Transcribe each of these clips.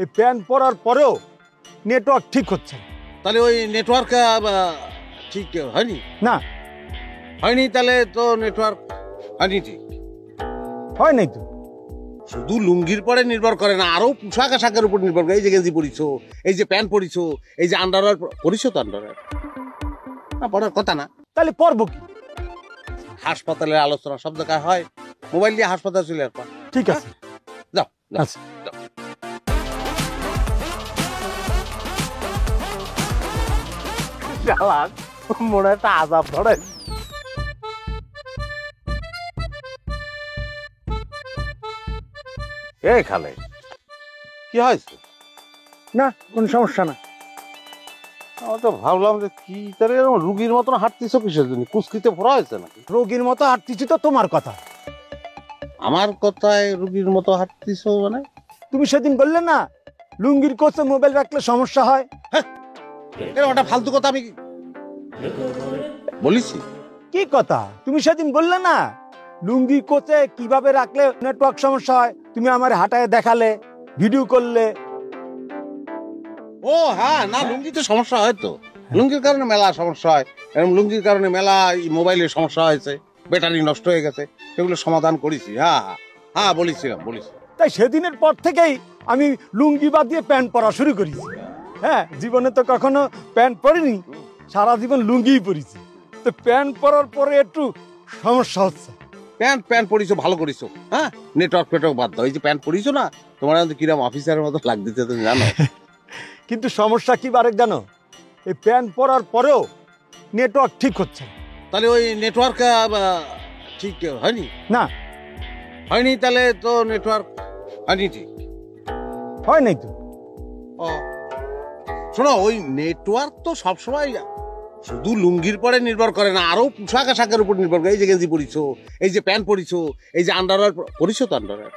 এই প্যান্ট পরার পরেও নেটওয়ার্ক ঠিক হচ্ছে না। তাহলে ওই নেটওয়ার্ক ঠিক হয়নি? না, হয়নি তাহলে তো নেটওয়ার্ক হয়নি ঠিক। হয় নাই তো। শুধু লুঙ্গির পরে নির্ভর করে না, আরো পোশাক আশাকের উপর নির্ভর করে। এই যে গেঞ্জি পরিছো, এই যে প্যান্ট পরিছো, এই যে আন্ডারওয়্যার পরিছো, তো আন্ডারওয়্যার না পড়ার কথা না। তাহলে পরবো কি? হাসপাতালের আলোচনা সব জায়গায় হয়, মোবাইল দিয়ে হাসপাতাল চলে আসবা। ঠিক আছে, যাও যাও, আচ্ছা। যাও। মনে হয় একটা আজাব ধরে। এই খালে কি হয়েছে? না, কোনো সমস্যা না। আমি তো ভাবলাম যে কি তার এরকম রুগীর মতন হাঁটতেছো কিসের জন্য? কুস্কিতে ভরা হয়েছে নাকি? রোগীর মতো হাঁটতেছি তো তোমার কথা। আমার কথায় রুগীর মতো হাঁটতেছো মানে? তুমি সেদিন বললে না লুঙ্গির কোচে মোবাইল রাখলে সমস্যা হয়। এরকম একটা ফালতু কথা আমি বলেছি? কি কথা? তুমি সেদিন বললে না লুঙ্গি কোচে কিভাবে রাখলে নেটওয়ার্ক সমস্যা হয়, তুমি আমার হাঁটায় দেখালে, ভিডিও করলে। ও হ্যাঁ, না লুঙ্গিতে সমস্যা হয় তো, লুঙ্গির কারণে মেলা সমস্যা হয়। এরকম লুঙ্গির কারণে মেলা মোবাইলের সমস্যা হয়েছে, ব্যাটারি নষ্ট হয়ে গেছে, সেগুলো সমাধান করেছি। হ্যাঁ হ্যাঁ হ্যাঁ, বলেছি। তাই সেদিনের পর থেকেই আমি লুঙ্গি বাদ দিয়ে প্যান্ট পরা শুরু করেছি। হ্যাঁ, জীবনে তো কখনো প্যান্ট পরিনি, সারা জীবন লুঙ্গিই পরেছি। তো প্যান্ট পরার পরে একটু সমস্যা হচ্ছে। প্যান্ট পরিছো, ভালো করিছো। হ্যাঁ, নেটওয়ার্ক বাদ দাও। এই যে প্যান্ট পরিছো না, তোমার কিরম অফিসারের মতো লাগতেছে তুমি জানো। কিন্তু সমস্যা কি বারেক জানো? এই প্যান্ট পরার পরেও নেটওয়ার্ক ঠিক হচ্ছে না। তাহলে ওই নেটওয়ার্ক ঠিক হয়নি? না, হয়নি তাহলে তো নেটওয়ার্ক হয়নি ঠিক। হয় নাই তো। ও শোনো, ওই নেটওয়ার্ক তো সবসময় শুধু লুঙ্গির পরে নির্ভর করে না, আরো পোশাক আশাকের উপর নির্ভর করে। এই যে গেঞ্জি পরিছো, এই যে প্যান্ট পরিছো, এই যে আন্ডারওয়্যার পরিছো, তো আন্ডারওয়্যার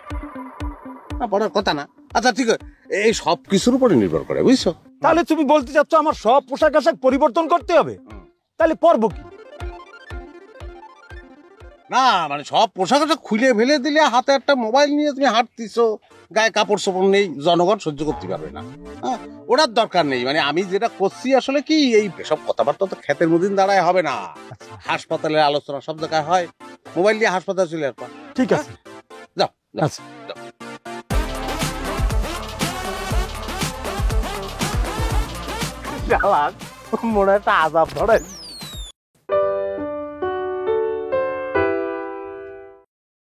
না পড়ার কথা না। আচ্ছা ঠিক আছে, এই সব কিছুর উপরে নির্ভর করে, বুঝছো? তাহলে তুমি বলতে চাচ্ছ আমার সব পোশাক আশাক পরিবর্তন করতে হবে? তাহলে পরবো কি? না মানে সব পোশাক আশাক খুলে ফেলে দিলে, হাতে একটা মোবাইল নিয়ে তুমি হাঁটতেছো, গায়ে কাপড় চোপড় নেই, জনগণ সহ্য করতে পারবে না। হ্যাঁ, ওটার দরকার নেই। মানে আমি যেটা করছি আসলে কি, এই সব কথাবার্তা তো ক্ষেতের মধ্যে দাঁড়ায় হবে না। হাসপাতালের আলোচনা সব জায়গায় হয়, মোবাইল দিয়ে হাসপাতাল চলে আসবা। ঠিক আছে, যাও যাও, আচ্ছা। যাও। মনে হয় একটা আজাব ধরে।